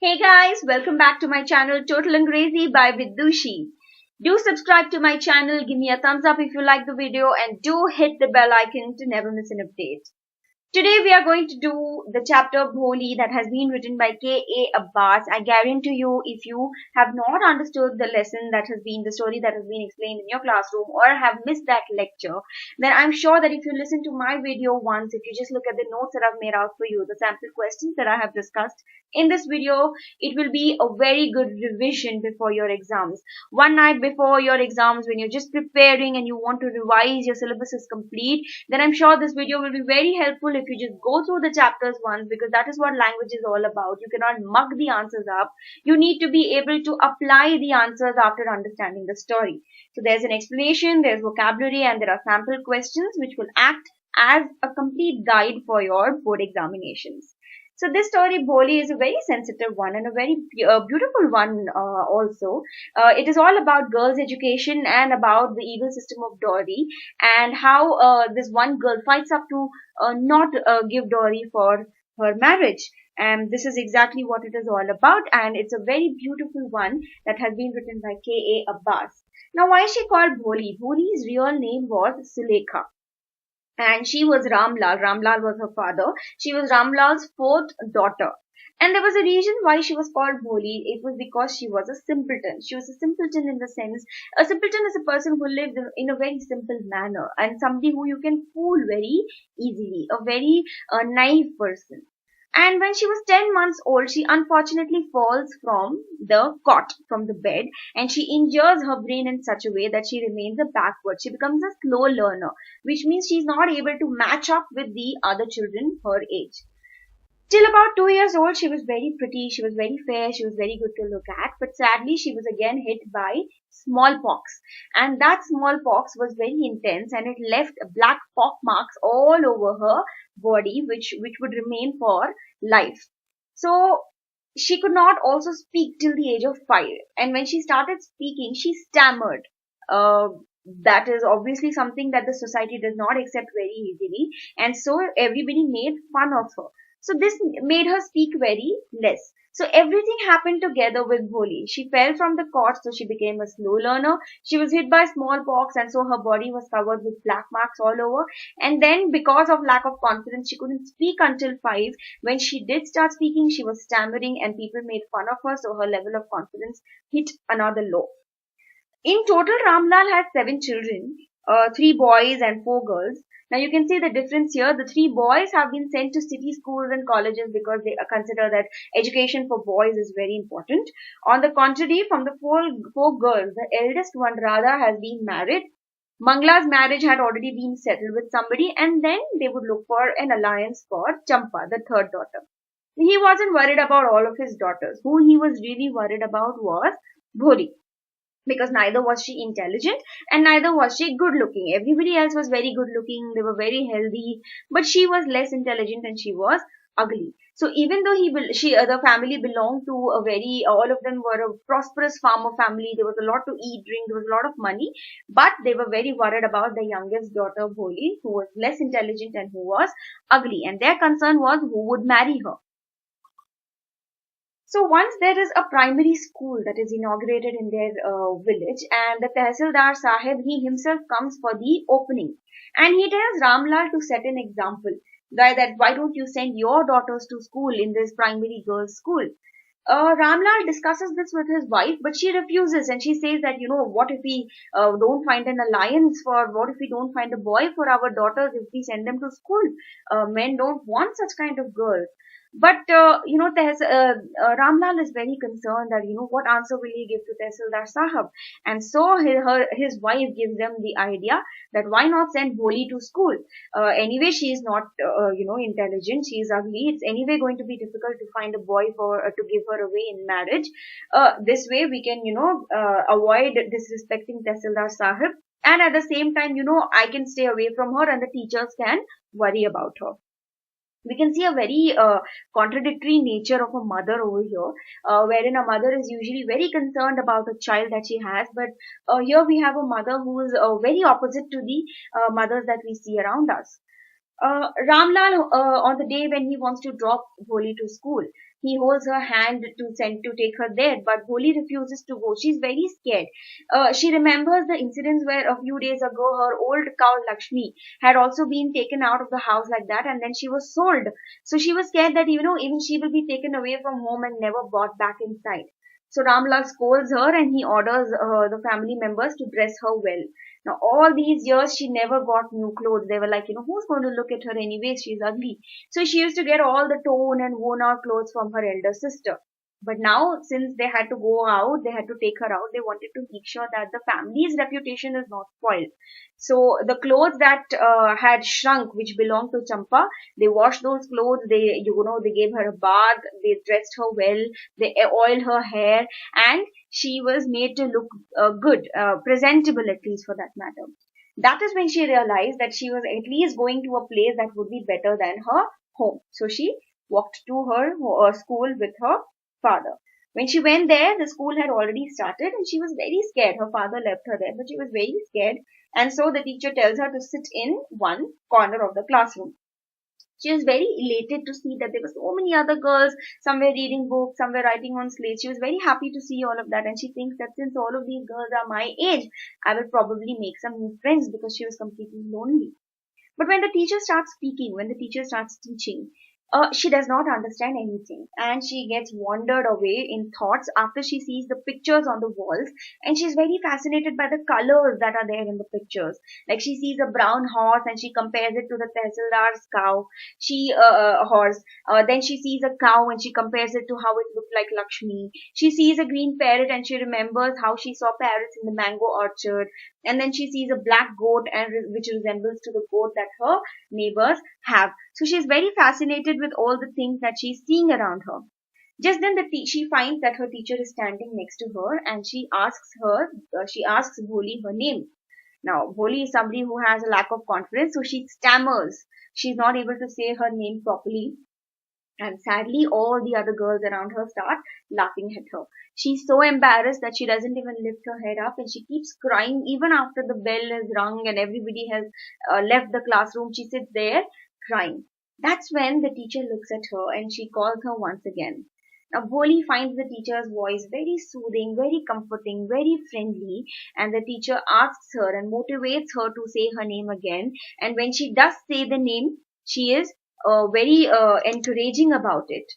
Hey guys, welcome back to my channel Total Angrezi by Vidushi. Do subscribe to my channel, give me a thumbs up if you like the video and do hit the bell icon to never miss an update. Today we are going to do the chapter Bholi that has been written by K A Abbas. I guarantee you, if you have not understood the lesson that has been, the story that has been explained in your classroom or have missed that lecture, then I'm sure that if you listen to my video once, if you just look at the notes that I've made out for you, the sample questions that I have discussed in this video, it will be a very good revision before your exams. One night before your exams, when you're just preparing and you want to revise, your syllabus is complete, then I'm sure this video will be very helpful if you just go through the chapters once, because that is what language is all about. You cannot mug the answers up. You need to be able to apply the answers after understanding the story. So there's an explanation, there's vocabulary, and there are sample questions which will act as a complete guide for your board examinations. So this story, Bholi, is a very sensitive one and a very beautiful one also. It is all about girls' education and about the evil system of dowry and how this one girl fights up to not give dowry for her marriage. And this is exactly what it is all about, and it's a very beautiful one that has been written by K A Abbas. Now, why is she called Bholi? Bholi's real name was Sulekha, and she was Ramlal. Ramlal was her father. She was Ramlal's fourth daughter. And there was a reason why she was called Bholi. It was because she was a simpleton. She was a simpleton in the sense, a simpleton is a person who lives in a very simple manner and somebody who you can fool very easily, a very naive person. And when she was 10 months old, she unfortunately falls from the cot, from the bed, and she injures her brain in such a way that she remains a backward. She becomes a slow learner, which means she's not able to match up with the other children her age. Till about 2 years old, she was very pretty, she was very fair, she was very good to look at, but sadly she was again hit by smallpox. And that smallpox was very intense and it left black pock marks all over her body, which would remain for life. So she could not also speak till the age of 5. And when she started speaking, she stammered. Uh, that is obviously something that the society does not accept very easily. And so everybody made fun of her. So this made her speak very less. So everything happened together with Bholi. She fell from the cot, so she became a slow learner. She was hit by smallpox, and so her body was covered with black marks all over. And then, because of lack of confidence, she couldn't speak until 5. When she did start speaking, she was stammering, and people made fun of her, so her level of confidence hit another low. In total, Ramlal had 7 children, 3 boys and 4 girls. Now you can see the difference here. The 3 boys have been sent to city schools and colleges because they consider that education for boys is very important. On the contrary, from the four girls, the eldest one, Radha, has been married. Mangla's marriage had already been settled with somebody, and then they would look for an alliance for Champa, the third daughter. He wasn't worried about all of his daughters. Who he was really worried about was Bholi, because neither was she intelligent and neither was she good looking. Everybody else was very good looking, they were very healthy, but she was less intelligent and she was ugly. So even though the family belonged to a very, all of them were a prosperous farmer family, there was a lot to eat, drink, there was a lot of money, but they were very worried about the youngest daughter Bholi, who was less intelligent and who was ugly, and their concern was who would marry her. So once there is a primary school that is inaugurated in their village, and the Tehsildar Sahib, he himself comes for the opening, and he tells Ramlal to set an example. That why don't you send your daughters to school in this primary girls' school? Ramlal discusses this with his wife, but she refuses, and she says that, what if we don't find an alliance what if we don't find a boy for our daughters if we send them to school? Men don't want such kind of girls. But, Ramlal is very concerned that, what answer will he give to Tehsildar Sahab? And so his wife gives them the idea that why not send Bholi to school? Anyway, she is not, intelligent. She is ugly. It's anyway going to be difficult to find a boy to give her away in marriage. This way we can, avoid disrespecting Tehsildar Sahib. And at the same time, I can stay away from her and the teachers can worry about her. We can see a very contradictory nature of a mother over here, wherein a mother is usually very concerned about a child that she has, but here we have a mother who is very opposite to the mothers that we see around us. Ramlal, on the day when he wants to drop Bholi to school, he holds her hand to send to take her there, but Bholi refuses to go. She's very scared. She remembers the incidents where a few days ago her old cow Lakshmi had also been taken out of the house like that, and then she was sold. So she was scared that even she will be taken away from home and never brought back inside. So Ramlal scolds her and he orders the family members to dress her well. Now, all these years, she never got new clothes. They were like, who's going to look at her anyways? She's ugly. So she used to get all the torn and worn out clothes from her elder sister. But now, since they had to go out, they had to take her out, they wanted to make sure that the family's reputation is not spoiled. So the clothes that had shrunk, which belonged to Champa, they washed those clothes, they gave her a bath, they dressed her well, they oiled her hair, and she was made to look good, presentable at least for that matter. That is when she realized that she was at least going to a place that would be better than her home. So she walked to her school with her father. When she went there, the school had already started and she was very scared. Her father left her there, but she was very scared. And so the teacher tells her to sit in one corner of the classroom. She was very elated to see that there were so many other girls, some were reading books, some were writing on slates. She was very happy to see all of that, and she thinks that since all of these girls are my age, I will probably make some new friends, because she was completely lonely. But when the teacher starts speaking, when the teacher starts teaching, she does not understand anything, and she gets wandered away in thoughts after she sees the pictures on the walls, and she's very fascinated by the colors that are there in the pictures. Like, she sees a brown horse and she compares it to the Tehsildar's cow. Horse. Then she sees a cow and she compares it to how it looked like Lakshmi. She sees a green parrot and she remembers how she saw parrots in the mango orchard. And then she sees a black goat which resembles to the goat that her neighbors have. So she's very fascinated with all the things that she's seeing around her. Just then she finds that her teacher is standing next to her, and she asks Bholi her name. Now, Bholi is somebody who has a lack of confidence, so she stammers. She's not able to say her name properly. And sadly, all the other girls around her start laughing at her. She's so embarrassed that she doesn't even lift her head up, and she keeps crying even after the bell has rung and everybody has left the classroom. She sits there crying. That's when the teacher looks at her and she calls her once again. Now, Bholi finds the teacher's voice very soothing, very comforting, very friendly, and the teacher asks her and motivates her to say her name again. And when she does say the name, she is very encouraging about it.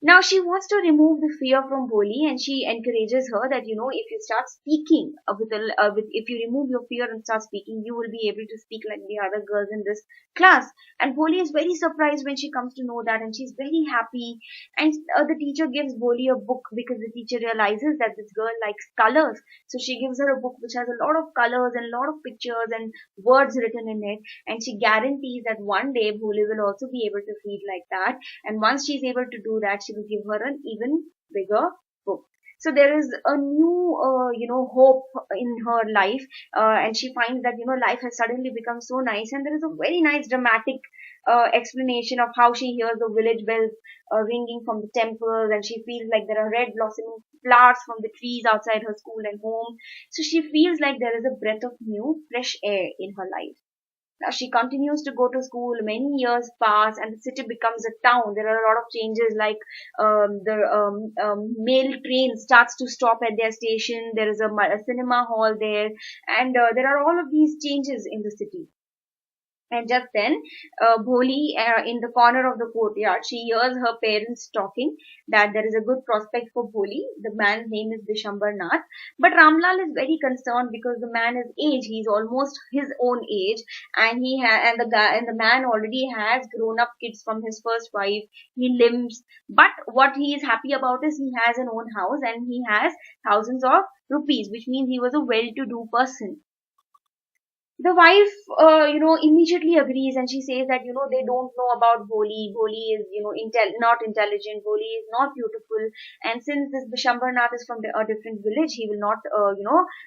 Now she wants to remove the fear from Bholi, and she encourages her that, if you start speaking if you remove your fear and start speaking, you will be able to speak like the other girls in this class. And Bholi is very surprised when she comes to know that, and she's very happy. And the teacher gives Bholi a book, because the teacher realizes that this girl likes colors. So she gives her a book which has a lot of colors and a lot of pictures and words written in it. And she guarantees that one day Bholi will also be able to read like that. And once she's able to do that, she will give her an even bigger book. So there is a new, hope in her life, and she finds that, life has suddenly become so nice. And there is a very nice dramatic explanation of how she hears the village bells ringing from the temples, and she feels like there are red blossoming flowers from the trees outside her school and home. So she feels like there is a breath of new, fresh air in her life. Now she continues to go to school. Many years pass and the city becomes a town. There are a lot of changes, like the mail train starts to stop at their station. There is a cinema hall there, and there are all of these changes in the city. And just then, Bholi, in the corner of the courtyard, she hears her parents talking that there is a good prospect for Bholi. The man's name is Vishambar Nath. But Ramlal is very concerned because the man is aged. He's almost his own age, and the man already has grown up kids from his first wife. He limps. But what he is happy about is he has an own house and he has thousands of rupees, which means he was a well-to-do person. The wife, immediately agrees, and she says that, they don't know about Bholi. Bholi is, not intelligent. Bholi is not beautiful. And since this Bishambarnath is from a different village, he will not,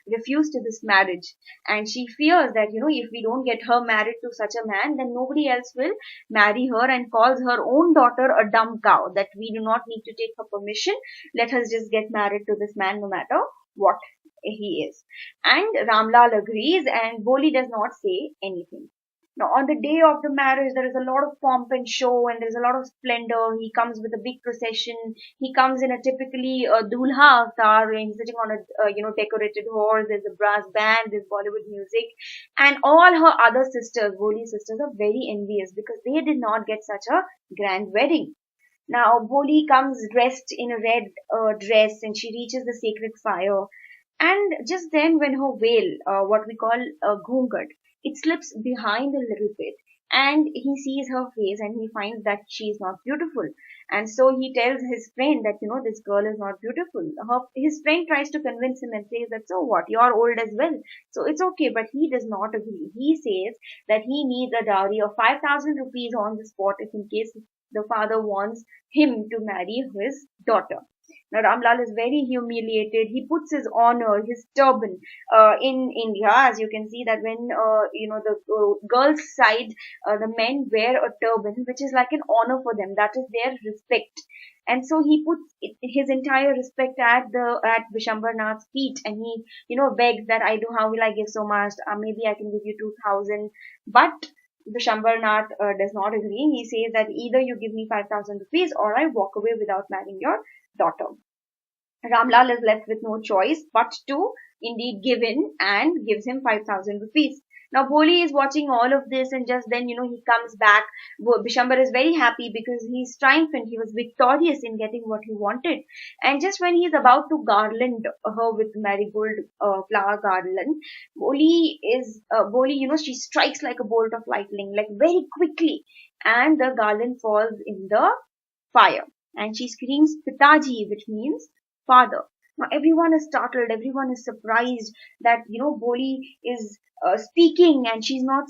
refuse to this marriage. And she fears that, if we don't get her married to such a man, then nobody else will marry her, and calls her own daughter a dumb cow, that we do not need to take her permission. Let us just get married to this man no matter what he is. And Ramlal agrees, and Bholi does not say anything. Now, on the day of the marriage, there is a lot of pomp and show, and there is a lot of splendor. He comes with a big procession. He comes in a typically dulha avatar, and sitting on a decorated horse. There's a brass band. There's Bollywood music, and all her other sisters, Bholi sisters, are very envious because they did not get such a grand wedding. Now, Bholi comes dressed in a red dress, and she reaches the sacred fire. And just then, when her veil, what we call a ghungat, it slips behind a little bit, and he sees her face, and he finds that she is not beautiful. And so he tells his friend that, this girl is not beautiful. His friend tries to convince him and says that, so what, you're old as well, so it's okay. But he does not agree. He says that he needs a dowry of 5,000 rupees on the spot if in case the father wants him to marry his daughter. Now Ramlal is very humiliated. He puts his honor, his turban, in India, as you can see that when the girls' side, the men wear a turban, which is like an honor for them. That is their respect. And so he puts his entire respect at Vishambharnath's feet, and he begs that how will I give so much? Maybe I can give you 2,000, but Vishambharnath does not agree. He says that either you give me 5,000 rupees or I walk away without marrying your daughter. Ramlal is left with no choice but to indeed give in and gives him 5,000 rupees. Now Bholi is watching all of this, and just then, he comes back. Bishambar is very happy because he's triumphant. He was victorious in getting what he wanted. And just when he's about to garland her with marigold flower garland, Bholi, she strikes like a bolt of lightning, like very quickly, and the garland falls in the fire. And she screams Pitaji, which means father. Now everyone is startled, everyone is surprised that Bholi is speaking, and she's not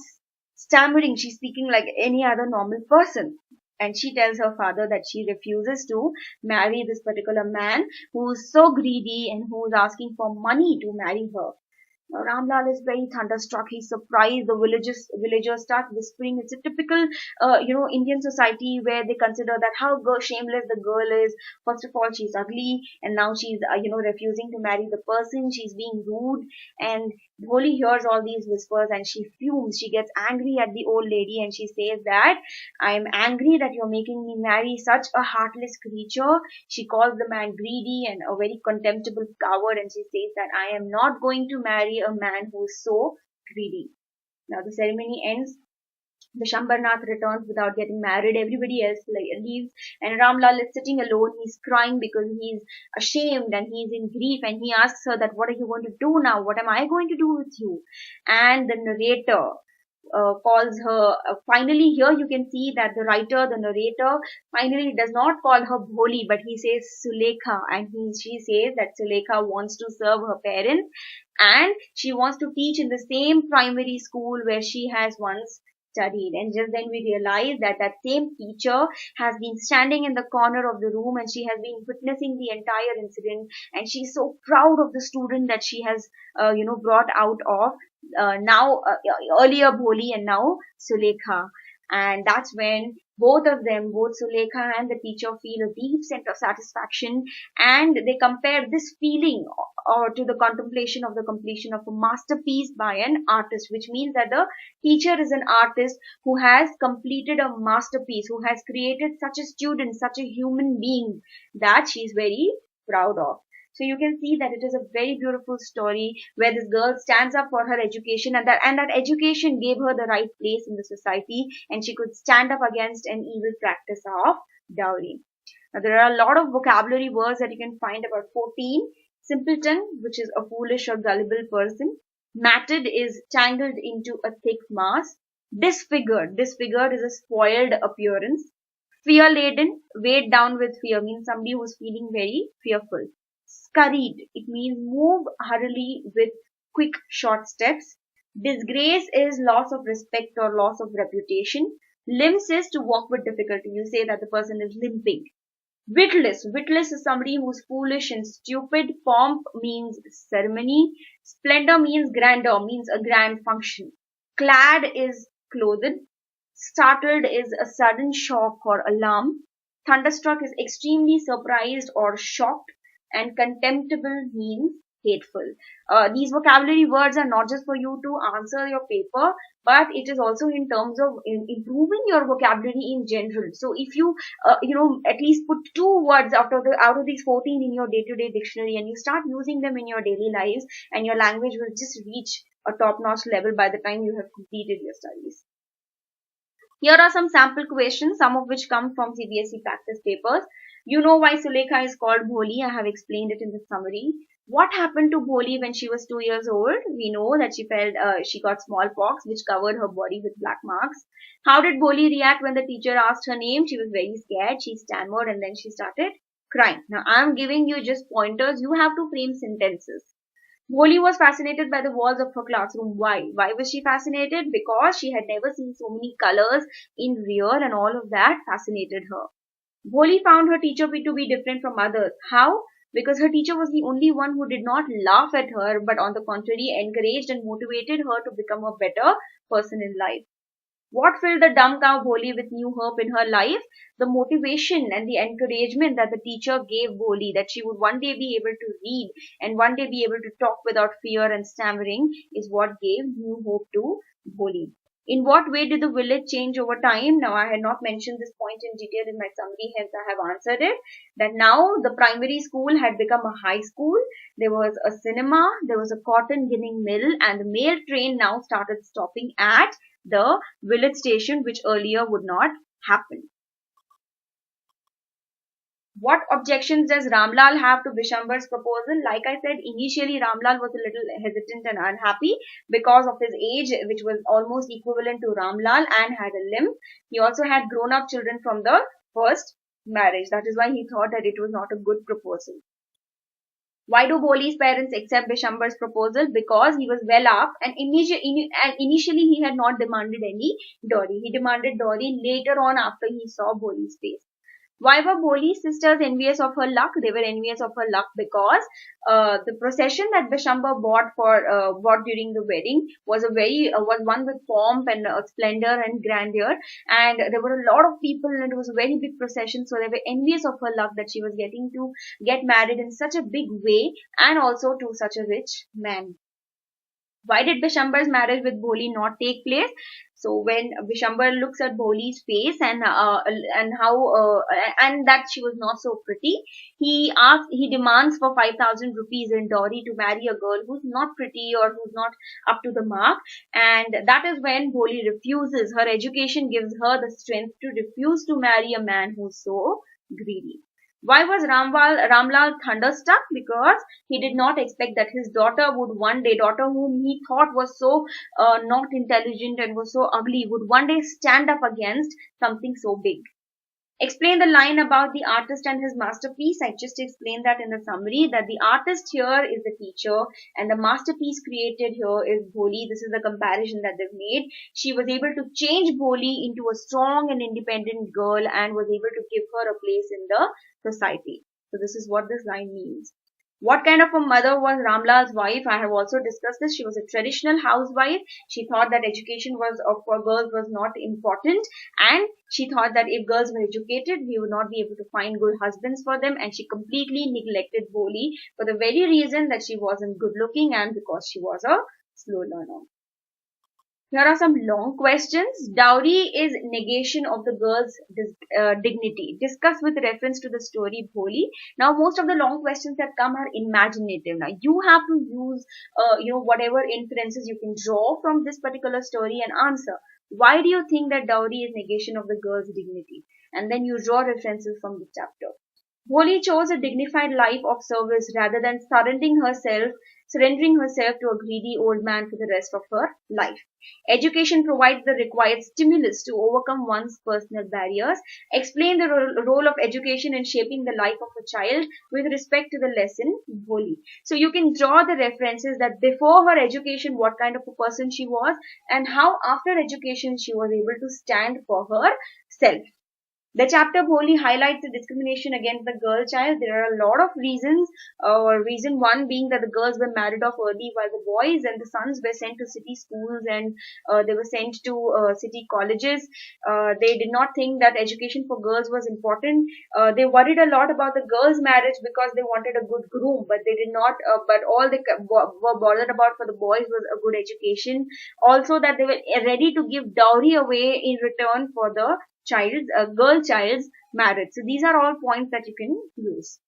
stammering, she's speaking like any other normal person. And she tells her father that she refuses to marry this particular man who's so greedy and who's asking for money to marry her. Now, Ramlal is very thunderstruck. He's surprised. The villagers start whispering. It's a typical, Indian society where they consider that how shameless the girl is. First of all, she's ugly, and now she's, refusing to marry the person. She's being rude. And Bholi hears all these whispers, and she fumes. She gets angry at the old lady, and she says that I'm angry that you're making me marry such a heartless creature. She calls the man greedy and a very contemptible coward, and she says that I am not going to marry a man who is so greedy. Now the ceremony ends. Vishambharnath returns without getting married. Everybody else leaves, and Ramlal is sitting alone. He's crying because he's ashamed and he's in grief, and he asks her that what are you going to do now? What am I going to do with you? And the narrator calls her, finally here you can see that the narrator finally does not call her Bholi, but he says Sulekha, and she says that Sulekha wants to serve her parents, and she wants to teach in the same primary school where she has once studied. And just then we realize that that same teacher has been standing in the corner of the room, and she has been witnessing the entire incident, and she's so proud of the student that she has brought out of earlier Bholi and now Sulekha. And that's when both of them, both Sulekha and the teacher, feel a deep sense of satisfaction, and they compare this feeling to the contemplation of the completion of a masterpiece by an artist, which means that the teacher is an artist who has completed a masterpiece, who has created such a student, such a human being that she is very proud of. So you can see that it is a very beautiful story where this girl stands up for her education, and that education gave her the right place in the society, and she could stand up against an evil practice of dowry. Now there are a lot of vocabulary words that you can find, about 14. Simpleton, which is a foolish or gullible person. Matted is tangled into a thick mass. Disfigured is a spoiled appearance. Fear-laden, weighed down with fear, means somebody who is feeling very fearful. Scurried, it means move hurriedly with quick short steps. Disgrace is loss of respect or loss of reputation. Limps is to walk with difficulty. You say that the person is limping. Witless is somebody who's foolish and stupid. Pomp means ceremony. Splendor means grandeur, means a grand function. Clad is clothed. Startled is a sudden shock or alarm. Thunderstruck is extremely surprised or shocked. And contemptible means hateful. These vocabulary words are not just for you to answer your paper, but it is also in terms of improving your vocabulary in general. So if you at least put 2 words out of these 14 in your day-to-day dictionary, and you start using them in your daily lives, and your language will just reach a top-notch level by the time you have completed your studies. Here are some sample questions, some of which come from CBSE practice papers. You know why Sulekha is called Bholi. I have explained it in the summary. What happened to Bholi when she was 2 years old? We know that she got smallpox, which covered her body with black marks. How did Bholi react when the teacher asked her name? She was very scared. She stammered and then she started crying. Now I am giving you just pointers. You have to frame sentences. Bholi was fascinated by the walls of her classroom. Why? Why was she fascinated? Because she had never seen so many colors in real, and all of that fascinated her. Bholi found her teacher to be different from others. How? Because her teacher was the only one who did not laugh at her, but on the contrary encouraged and motivated her to become a better person in life. What filled the dumb cow Bholi with new hope in her life? The motivation and the encouragement that the teacher gave Bholi, that she would one day be able to read and one day be able to talk without fear and stammering, is what gave new hope to Bholi. In what way did the village change over time? Now, I had not mentioned this point in detail in my summary, hence I have answered it. That now the primary school had become a high school. There was a cinema, there was a cotton ginning mill, and the mail train now started stopping at the village station, which earlier would not happen. What objections does Ramlal have to Bishambar's proposal? Like I said, initially Ramlal was a little hesitant and unhappy because of his age, which was almost equivalent to Ramlal, and had a limp. He also had grown-up children from the first marriage. That is why he thought that it was not a good proposal. Why do Bholi's parents accept Bishambar's proposal? Because he was well off, and initially he had not demanded any dowry. He demanded dowry later on after he saw Bholi's face. Why were Bholi's sisters envious of her luck? They were envious of her luck because the procession that Bishambar bought during the wedding was was one with pomp and splendor and grandeur, and there were a lot of people, and it was a very big procession. So they were envious of her luck that she was getting to get married in such a big way, and also to such a rich man. Why did Bishambar's marriage with Bholi not take place? So when Bishambar looks at Bholi's face and that she was not so pretty, he demands for 5,000 rupees in dowry to marry a girl who's not pretty or who's not up to the mark. And that is when Bholi refuses. Her education gives her the strength to refuse to marry a man who's so greedy. Why was Ramlal thunderstruck? Because he did not expect that his daughter whom he thought was so not intelligent and was so ugly, would one day stand up against something so big. Explain the line about the artist and his masterpiece. I just explained that in the summary, that the artist here is the teacher and the masterpiece created here is Bholi. This is the comparison that they've made. She was able to change Bholi into a strong and independent girl and was able to give her a place in the society. So this is what this line means. What kind of a mother was Ramlal's wife? I have also discussed this. She was a traditional housewife. She thought that education for girls was not important, and she thought that if girls were educated, we would not be able to find good husbands for them, and she completely neglected Bholi for the very reason that she wasn't good looking and because she was a slow learner. Here are some long questions. Dowry is negation of the girl's dignity. Discuss with reference to the story Bholi. Now, most of the long questions that come are imaginative. Now, you have to use, whatever inferences you can draw from this particular story and answer. Why do you think that dowry is negation of the girl's dignity? And then you draw references from the chapter. Bholi chose a dignified life of service rather than surrendering herself to a greedy old man for the rest of her life. Education provides the required stimulus to overcome one's personal barriers. Explain the role of education in shaping the life of a child with respect to the lesson Bholi. So you can draw the references that before her education, what kind of a person she was, and how after education she was able to stand for herself. The chapter Bholi highlights the discrimination against the girl child. There are a lot of reasons. Reason one being that the girls were married off early while the boys and the sons were sent to city schools, and they were sent to city colleges. They did not think that education for girls was important. They worried a lot about the girls' marriage because they wanted a good groom, but they did not. But all they were bothered about for the boys was a good education. Also, that they were ready to give dowry away in return for the girl child's marriage. So these are all points that you can use.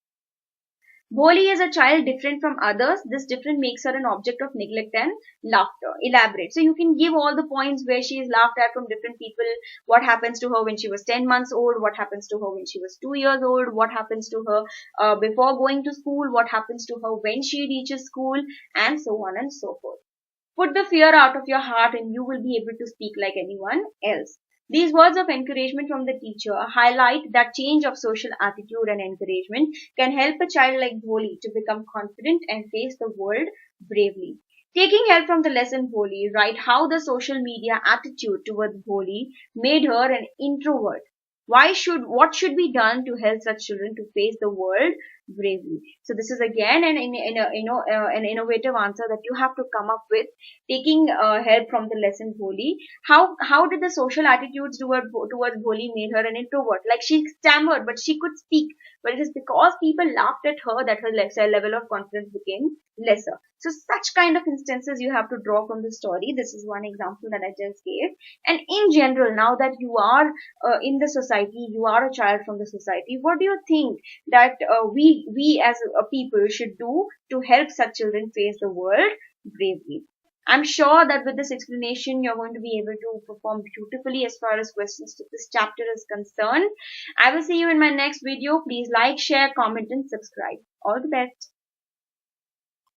Bholi is a child different from others. This difference makes her an object of neglect and laughter. Elaborate. So you can give all the points where she is laughed at from different people. What happens to her when she was 10 months old? What happens to her when she was 2 years old? What happens to her before going to school? What happens to her when she reaches school? And so on and so forth. Put the fear out of your heart and you will be able to speak like anyone else. These words of encouragement from the teacher highlight that change of social attitude and encouragement can help a child like Bholi to become confident and face the world bravely. Taking help from the lesson Bholi, write how the social media attitude towards Bholi made her an introvert. What should be done to help such children to face the world bravely? So this is again an innovative answer that you have to come up with, taking help from the lesson Bholi. How did the social attitudes towards Bholi made her an introvert? Like, she stammered, but she could speak. But it is because people laughed at her that her level of confidence became lesser. So such kind of instances you have to draw from the story. This is one example that I just gave. And in general, now that you are in the society, you are a child from the society, what do you think that we as a people should do to help such children face the world bravely? I'm sure that with this explanation, you're going to be able to perform beautifully as far as questions to this chapter is concerned. I will see you in my next video. Please like, share, comment, and subscribe. All the best.